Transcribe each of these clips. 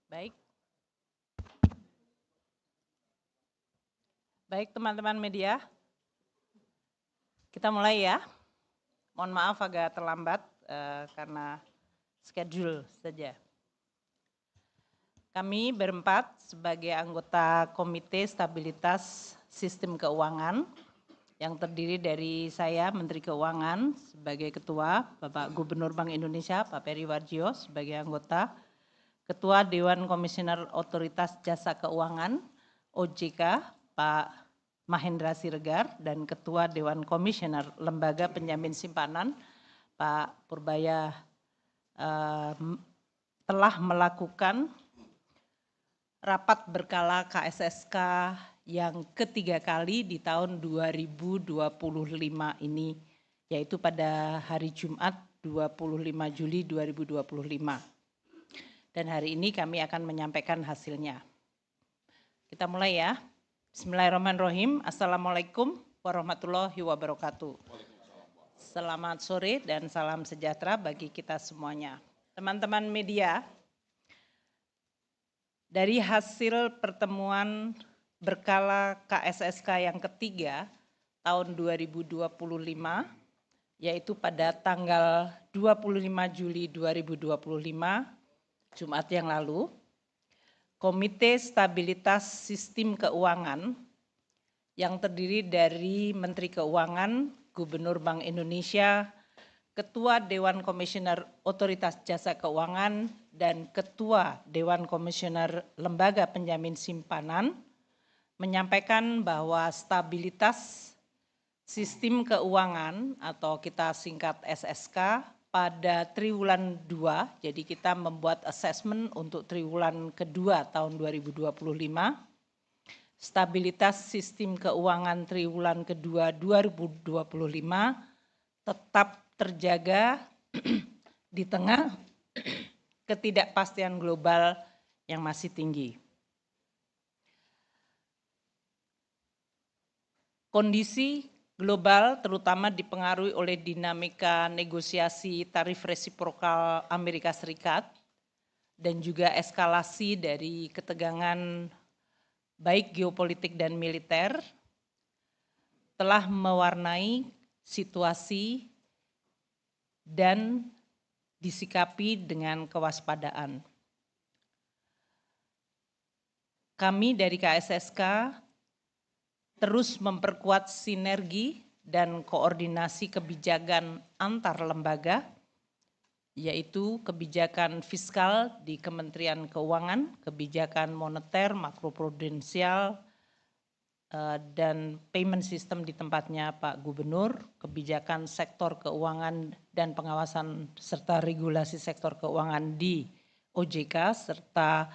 Baik, baik teman-teman media, kita mulai ya. Mohon maaf agak terlambat karena schedule saja. Kami berempat sebagai anggota Komite Stabilitas Sistem Keuangan yang terdiri dari saya Menteri Keuangan sebagai Ketua, Bapak Gubernur Bank Indonesia Pak Peri Warjio sebagai anggota, Ketua Dewan Komisioner Otoritas Jasa Keuangan OJK Pak Mahendra Siregar dan Ketua Dewan Komisioner Lembaga Penjamin Simpanan Pak Purbaya telah melakukan rapat berkala KSSK yang ketiga kali di tahun 2025 ini, yaitu pada hari Jumat 25 Juli 2025. Dan hari ini kami akan menyampaikan hasilnya. Kita mulai ya. Bismillahirrahmanirrahim. Assalamualaikum warahmatullahi wabarakatuh. Selamat sore dan salam sejahtera bagi kita semuanya. Teman-teman media, dari hasil pertemuan berkala KSSK yang ketiga tahun 2025, yaitu pada tanggal 25 Juli 2025, Jumat yang lalu, Komite Stabilitas Sistem Keuangan yang terdiri dari Menteri Keuangan, Gubernur Bank Indonesia, Ketua Dewan Komisioner Otoritas Jasa Keuangan, dan Ketua Dewan Komisioner Lembaga Penjamin Simpanan menyampaikan bahwa stabilitas sistem keuangan atau kita singkat SSK pada triwulan 2, jadi kita membuat assessment untuk triwulan kedua tahun 2025, stabilitas sistem keuangan triwulan kedua 2025 tetap terjaga di tengah ketidakpastian global yang masih tinggi. Kondisi global terutama dipengaruhi oleh dinamika negosiasi tarif resiprokal Amerika Serikat dan juga eskalasi dari ketegangan baik geopolitik dan militer telah mewarnai situasi dan disikapi dengan kewaspadaan. Kami dari KSSK terus memperkuat sinergi dan koordinasi kebijakan antar lembaga, yaitu kebijakan fiskal di Kementerian Keuangan, kebijakan moneter, makroprudensial, dan payment system di tempatnya Pak Gubernur, kebijakan sektor keuangan dan pengawasan serta regulasi sektor keuangan di OJK serta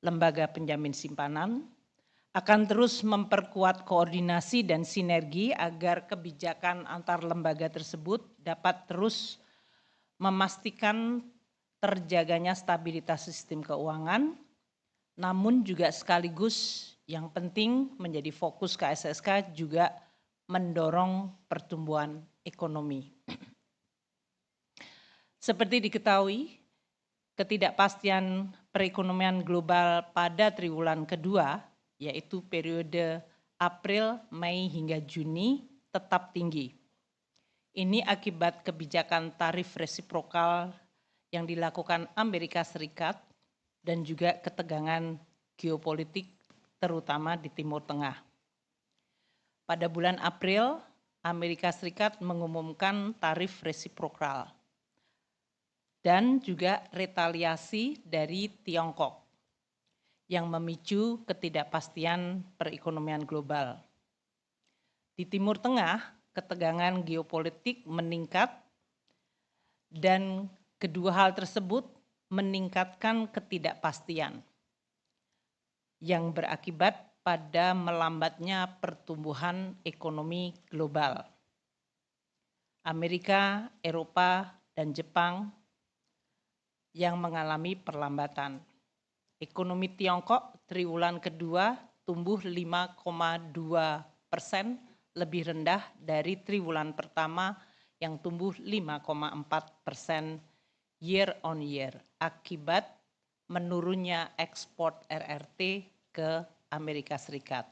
lembaga penjamin simpanan, akan terus memperkuat koordinasi dan sinergi agar kebijakan antar lembaga tersebut dapat terus memastikan terjaganya stabilitas sistem keuangan, namun juga sekaligus yang penting menjadi fokus KSSK juga mendorong pertumbuhan ekonomi. Seperti diketahui, ketidakpastian perekonomian global pada triwulan kedua, yaitu periode April, Mei hingga Juni tetap tinggi. Ini akibat kebijakan tarif resiprokal yang dilakukan Amerika Serikat dan juga ketegangan geopolitik terutama di Timur Tengah. Pada bulan April, Amerika Serikat mengumumkan tarif resiprokal dan juga retaliasi dari Tiongkok yang memicu ketidakpastian perekonomian global. Di Timur Tengah, ketegangan geopolitik meningkat dan kedua hal tersebut meningkatkan ketidakpastian yang berakibat pada melambatnya pertumbuhan ekonomi global. Amerika, Eropa, dan Jepang yang mengalami perlambatan. Ekonomi Tiongkok triwulan kedua tumbuh 5,2%, lebih rendah dari triwulan pertama yang tumbuh 5,4% year on year akibat menurunnya ekspor RRT ke Amerika Serikat.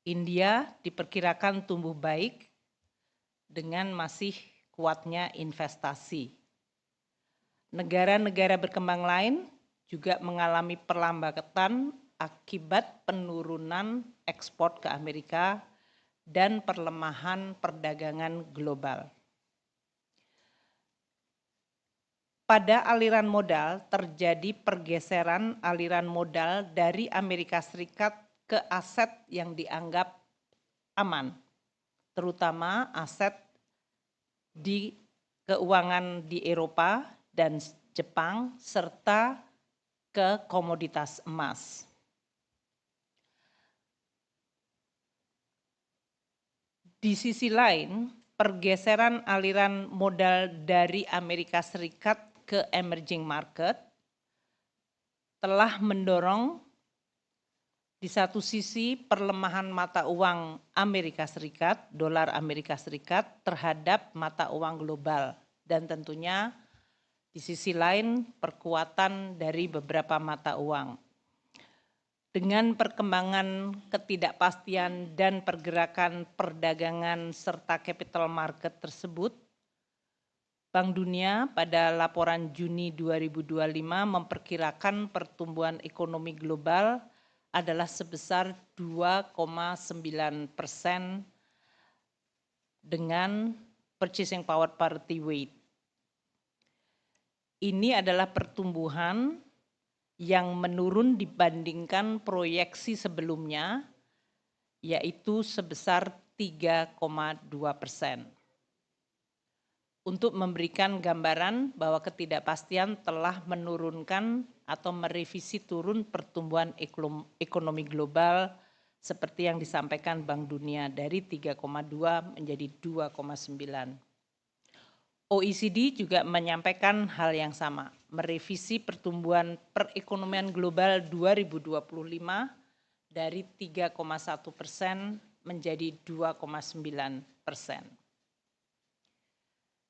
India diperkirakan tumbuh baik dengan masih kuatnya investasi. Negara-negara berkembang lain juga mengalami perlambatan akibat penurunan ekspor ke Amerika dan perlemahan perdagangan global. Pada aliran modal terjadi pergeseran aliran modal dari Amerika Serikat ke aset yang dianggap aman, terutama aset di keuangan di Eropa dan Jepang serta ke komoditas emas. Di sisi lain, pergeseran aliran modal dari Amerika Serikat ke emerging market telah mendorong di satu sisi perlemahan mata uang Amerika Serikat, dolar Amerika Serikat terhadap mata uang global, dan tentunya di sisi lain perkuatan dari beberapa mata uang. Dengan perkembangan ketidakpastian dan pergerakan perdagangan serta capital market tersebut, Bank Dunia pada laporan Juni 2025 memperkirakan pertumbuhan ekonomi global adalah sebesar 2,9% dengan purchasing power parity weight. Ini adalah pertumbuhan yang menurun dibandingkan proyeksi sebelumnya, yaitu sebesar 3,2%. Untuk memberikan gambaran bahwa ketidakpastian telah menurunkan atau merevisi turun pertumbuhan ekonomi global seperti yang disampaikan Bank Dunia dari 3,2 menjadi 2,9. OECD juga menyampaikan hal yang sama, merevisi pertumbuhan perekonomian global 2025 dari 3,1% menjadi 2,9%.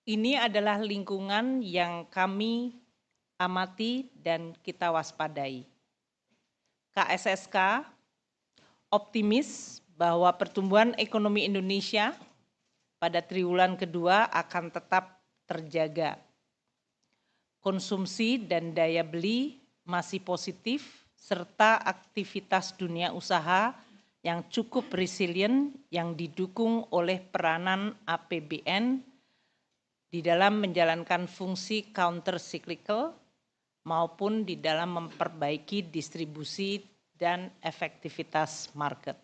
Ini adalah lingkungan yang kami amati dan kita waspadai. KSSK optimis bahwa pertumbuhan ekonomi Indonesia pada triwulan kedua akan tetap terjaga. Konsumsi dan daya beli masih positif serta aktivitas dunia usaha yang cukup resilient yang didukung oleh peranan APBN di dalam menjalankan fungsi counter cyclical maupun di dalam memperbaiki distribusi dan efektivitas market.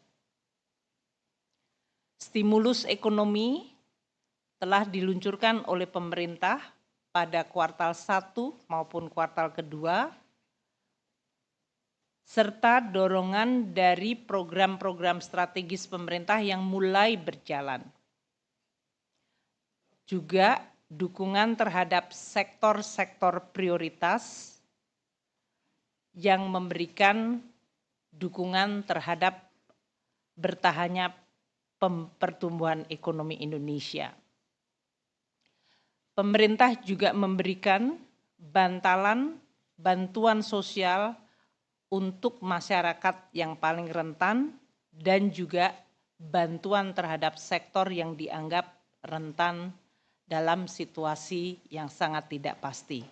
Stimulus ekonomi telah diluncurkan oleh pemerintah pada kuartal 1 maupun kuartal kedua, serta dorongan dari program-program strategis pemerintah yang mulai berjalan. Juga dukungan terhadap sektor-sektor prioritas yang memberikan dukungan terhadap bertahannya pertumbuhan ekonomi Indonesia. Pemerintah juga memberikan bantuan sosial untuk masyarakat yang paling rentan dan juga bantuan terhadap sektor yang dianggap rentan dalam situasi yang sangat tidak pasti.